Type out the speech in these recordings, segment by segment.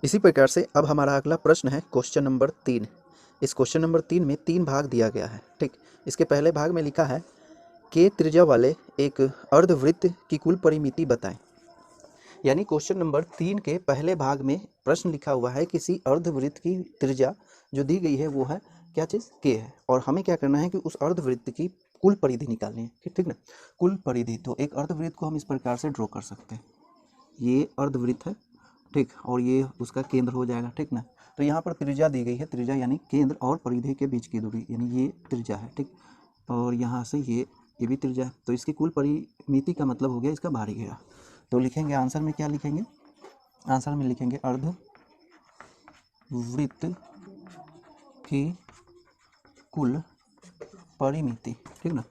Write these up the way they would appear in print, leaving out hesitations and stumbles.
इसी प्रकार से अब हमारा अगला प्रश्न है क्वेश्चन नंबर 3। इस क्वेश्चन नंबर 3 में 3 भाग दिया गया है। ठीक, इसके पहले भाग में लिखा है के त्रिज्या वाले एक अर्धवृत्त की कुल परिमिति बताएं। यानी क्वेश्चन नंबर 3 के पहले भाग में प्रश्न लिखा हुआ है किसी अर्धवृत्त की त्रिज्या जो दी गई है वो है क्या चीज़ के है, और हमें क्या करना है कि उस अर्धवृत्त की कुल परिधि निकालनी है। ठीक ना, कुल परिधि। तो एक अर्धवृत्त को हम इस प्रकार से ड्रॉ कर सकते हैं। ये अर्धवृत्त है, ठीक, और ये उसका केंद्र हो जाएगा। ठीक ना, तो यहाँ पर त्रिज्या दी गई है, त्रिज्या यानी केंद्र और परिधि के बीच की दूरी, यानी ये त्रिज्या है। ठीक, और यहाँ से ये भी त्रिज्या है। तो इसकी कुल परिमिति का मतलब हो गया इसका बाहरी घेरा। तो लिखेंगे आंसर में क्या लिखेंगे, आंसर में लिखेंगे अर्धवृत्त की कुल परिमिति। ठीक ना,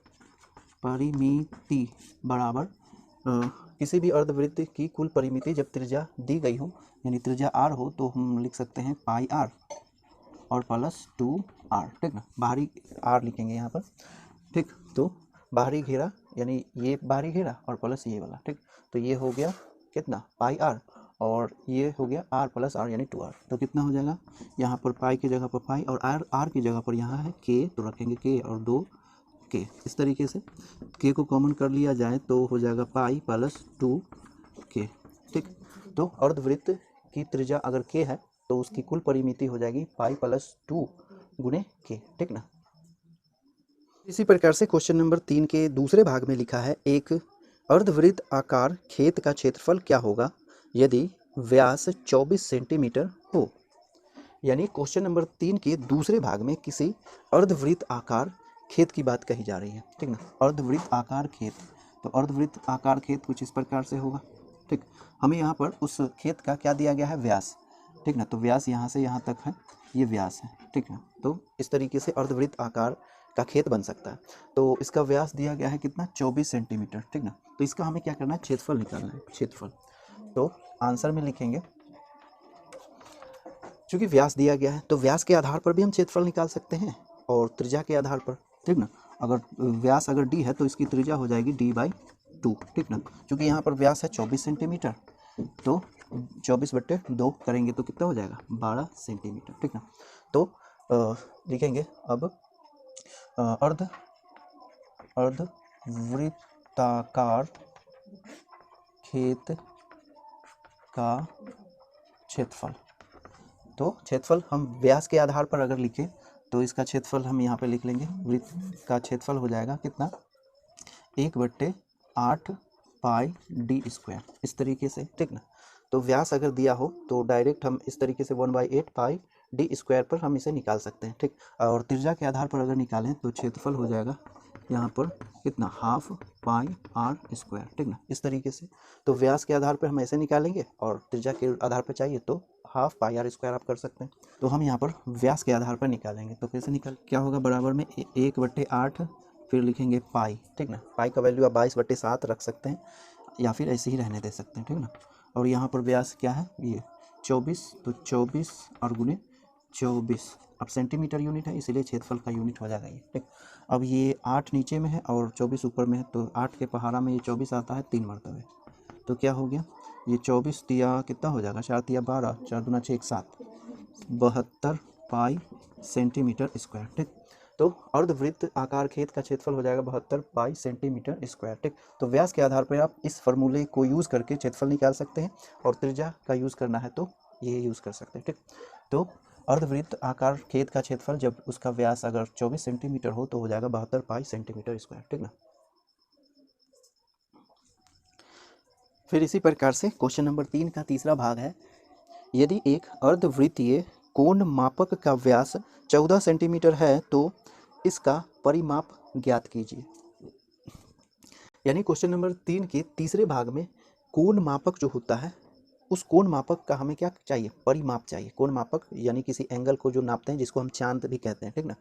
परिमिति बराबर किसी भी अर्धवृत्त की कुल परिमिति जब त्रिज्या दी गई हो, यानी त्रिज्या r हो, तो हम लिख सकते हैं पाई r और प्लस 2r। ठीक ना, बाहरी r लिखेंगे यहाँ पर। ठीक, तो बाहरी घेरा यानी ये बाहरी घेरा और प्लस ये वाला। ठीक, तो ये हो गया कितना पाई r, और ये हो गया r प्लस r यानी 2r। तो कितना हो जाएगा, यहाँ पर पाई की जगह पर पाई और r की जगह पर यहाँ है k, तो रखेंगे k और 2 k। इस तरीके से k को कॉमन कर लिया जाए तो हो जाएगा पाई प्लस 2k। ठीक, तो अर्धवृत्त की त्रिज्या अगर k है तो उसकी कुल परिमिति हो जाएगी पाई प्लस 2 गुणे k। ठीक ना, इसी प्रकार से क्वेश्चन नंबर 3 के दूसरे भाग में लिखा है एक अर्धवृत्त आकार खेत का क्षेत्रफल क्या होगा यदि व्यास 24 सेंटीमीटर हो। यानी क्वेश्चन नंबर 3 के दूसरे भाग में किसी अर्धवृत्त आकार खेत की बात कही जा रही है। ठीक ना, अर्धवृत्त आकार खेत। तो अर्धवृत्त आकार खेत कुछ इस प्रकार से होगा। ठीक, हमें यहाँ पर उस खेत का क्या दिया गया है, व्यास। ठीक ना, तो व्यास यहाँ से यहाँ तक है, ये व्यास है। ठीक ना, तो इस तरीके से अर्धवृत्त आकार का खेत बन सकता है। तो इसका व्यास दिया गया है कितना, 24 सेंटीमीटर। ठीक ना, तो इसका हमें क्या करना है, क्षेत्रफल निकालना है, क्षेत्रफल। तो आंसर में लिखेंगे, चूंकि व्यास दिया गया है तो व्यास के आधार पर भी हम क्षेत्रफल निकाल सकते हैं और त्रिज्या के आधार पर। ठीक ना, अगर व्यास अगर d है तो इसकी त्रिज्या हो जाएगी d/2। ठीक ना, क्योंकि यहाँ पर व्यास है 24 सेंटीमीटर, तो 24/2 करेंगे तो कितना हो जाएगा, 12 सेंटीमीटर। ठीक ना, तो लिखेंगे अब अर्धवृत्ताकार खेत का क्षेत्रफल। तो क्षेत्रफल हम व्यास के आधार पर अगर लिखें तो इसका क्षेत्रफल हम यहाँ पे लिख लेंगे, वृत्त का क्षेत्रफल हो जाएगा कितना, 1/8 पाई d², इस तरीके से। ठीक ना, तो व्यास अगर दिया हो तो डायरेक्ट हम इस तरीके से 1/8 पाई d² पर हम इसे निकाल सकते हैं। ठीक, और त्रिज्या के आधार पर अगर निकालें तो क्षेत्रफल हो जाएगा यहाँ पर कितना, हाफ पाई r²। ठीक ना, इस तरीके से। तो व्यास के आधार पर हम ऐसे निकालेंगे और त्रिज्या के आधार पर चाहिए तो हाफ पाई r² आप कर सकते हैं। तो हम यहाँ पर व्यास के आधार पर निकालेंगे, तो कैसे निकाल, क्या होगा, बराबर में 1/8 फिर लिखेंगे पाई। ठीक ना, पाई का वैल्यू आप 22/7 रख सकते हैं या फिर ऐसे ही रहने दे सकते हैं। ठीक ना, और यहाँ पर व्यास क्या है, ये 24, तो 24 और गुने 24, अब सेंटीमीटर यूनिट है इसलिए क्षेत्रफल का यूनिट हो जाएगा ये। ठीक, अब ये 8 नीचे में है और 24 ऊपर में है, तो 8 के पहाड़ा में ये 24 आता है 3 मरतबे। तो क्या हो गया, ये 24 तिया कितना हो जाएगा, 4 तिया 12, 4 दूना 6, 7, 72 पाई सेंटीमीटर स्क्वायर। ठीक, तो अर्धवृत्त आकार खेत का क्षेत्रफल हो जाएगा 72 पाई सेंटीमीटर स्क्वायर। ठीक, तो व्यास के आधार पर आप इस फार्मूले को यूज़ करके क्षेत्रफल निकाल सकते हैं, और त्रिज्या का यूज़ करना है तो ये यूज़ कर सकते हैं। ठीक, तो अर्धवृत्त आकार खेत का क्षेत्रफल जब उसका व्यास अगर 24 सेंटीमीटर हो तो हो जाएगा 72 पाई सेंटीमीटर स्क्वायर। ठीक ना, फिर इसी प्रकार से क्वेश्चन नंबर 3 का तीसरा भाग है, यदि एक अर्धवृत्तीय कोण मापक का व्यास 14 सेंटीमीटर है तो इसका परिमाप ज्ञात कीजिए। यानी क्वेश्चन नंबर 3 के तीसरे भाग में कोण मापक जो होता है उस कोण मापक का हमें क्या चाहिए, परिमाप चाहिए। कोण मापक यानी किसी एंगल को जो नापते हैं, जिसको हम चांद भी कहते हैं। ठीक ना,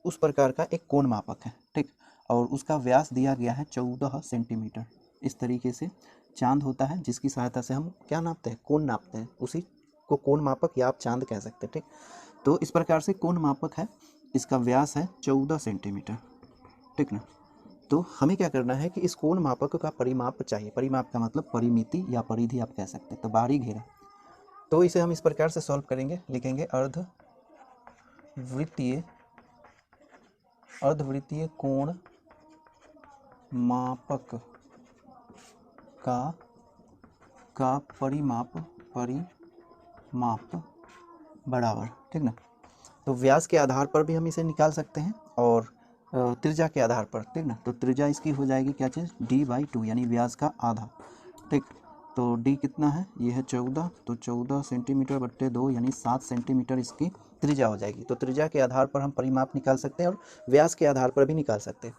उस प्रकार का एक कोण मापक है। ठीक, और उसका व्यास दिया गया है 14 सेंटीमीटर। इस तरीके से चांद होता है जिसकी सहायता से हम क्या नापते हैं, कोण नापते हैं, उसी को कोण मापक या आप चांद कह सकते हैं। ठीक, तो इस प्रकार से कोण मापक है, इसका व्यास है 14 सेंटीमीटर। ठीक ना, तो हमें क्या करना है कि इस कोण मापक का परिमाप चाहिए। परिमाप का मतलब परिमिति या परिधि आप कह सकते हैं। तो बाहरी घेरा, तो इसे हम इस प्रकार से सॉल्व करेंगे, लिखेंगे अर्धवृत्तीय कोण मापक का परिमाप बराबर, ठीक ना। तो व्यास के आधार पर भी हम इसे निकाल सकते हैं और त्रिज्या के आधार पर, ठीक ना। तो त्रिज्या इसकी हो जाएगी क्या चीज़, d/2 यानी व्यास का आधा, ठीक। तो d कितना है, ये है 14, तो 14 सेंटीमीटर बट्टे 2 यानी 7 सेंटीमीटर इसकी त्रिज्या हो जाएगी। तो त्रिज्या के आधार पर हम परिमाप निकाल सकते हैं और व्यास के आधार पर भी निकाल सकते हैं।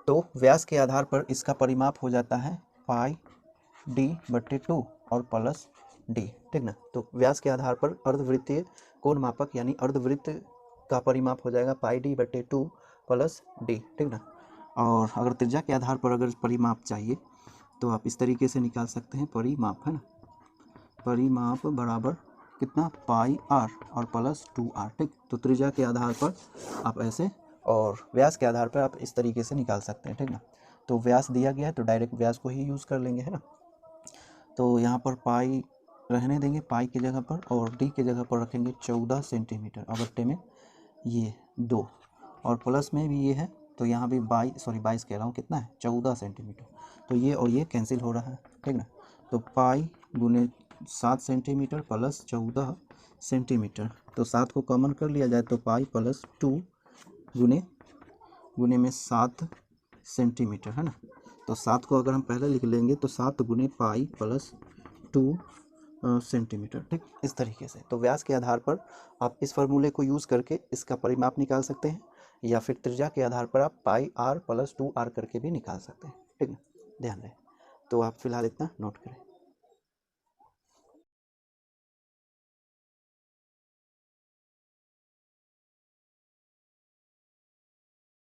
तो व्यास के आधार पर इसका परिमाप हो जाता है πd/2 और प्लस d, ठीक ना। तो व्यास के आधार पर अर्धवृत्तीय कोण मापक यानी अर्धवृत्त का परिमाप हो जाएगा πd/2 प्लस d, ठीक ना। और अगर त्रिज्या के आधार पर अगर परिमाप चाहिए तो आप इस तरीके से निकाल सकते हैं, परिमाप है ना, परिमाप बराबर कितना πr और प्लस 2r, ठीक। तो त्रिज्या के आधार पर आप ऐसे और व्यास के आधार पर आप इस तरीके से निकाल सकते हैं, ठीक ना। तो व्यास दिया गया है तो डायरेक्ट व्यास को ही यूज़ कर लेंगे, है ना। तो यहाँ पर पाई रहने देंगे पाई की जगह पर और डी की जगह पर रखेंगे 14 सेंटीमीटर और बट्टे में ये 2 और प्लस में भी ये है तो यहाँ भी 22 कह रहा हूँ, कितना है 14 सेंटीमीटर। तो ये और ये कैंसिल हो रहा है, ठीक ना। तो पाई गुने 7 सेंटीमीटर प्लस 14 सेंटीमीटर, तो 7 को कॉमन कर लिया जाए तो पाई प्लस 2 गुने में 7 सेंटीमीटर, है ना। तो 7 को अगर हम पहले लिख लेंगे तो 7 गुने पाई प्लस 2 सेंटीमीटर, ठीक, इस तरीके से। तो व्यास के आधार पर आप इस फार्मूले को यूज़ करके इसका परिमाप निकाल सकते हैं या फिर त्रिज्या के आधार पर आप πr प्लस 2r करके भी निकाल सकते हैं, ठीक ना, ध्यान रहे। तो आप फिलहाल इतना नोट करें।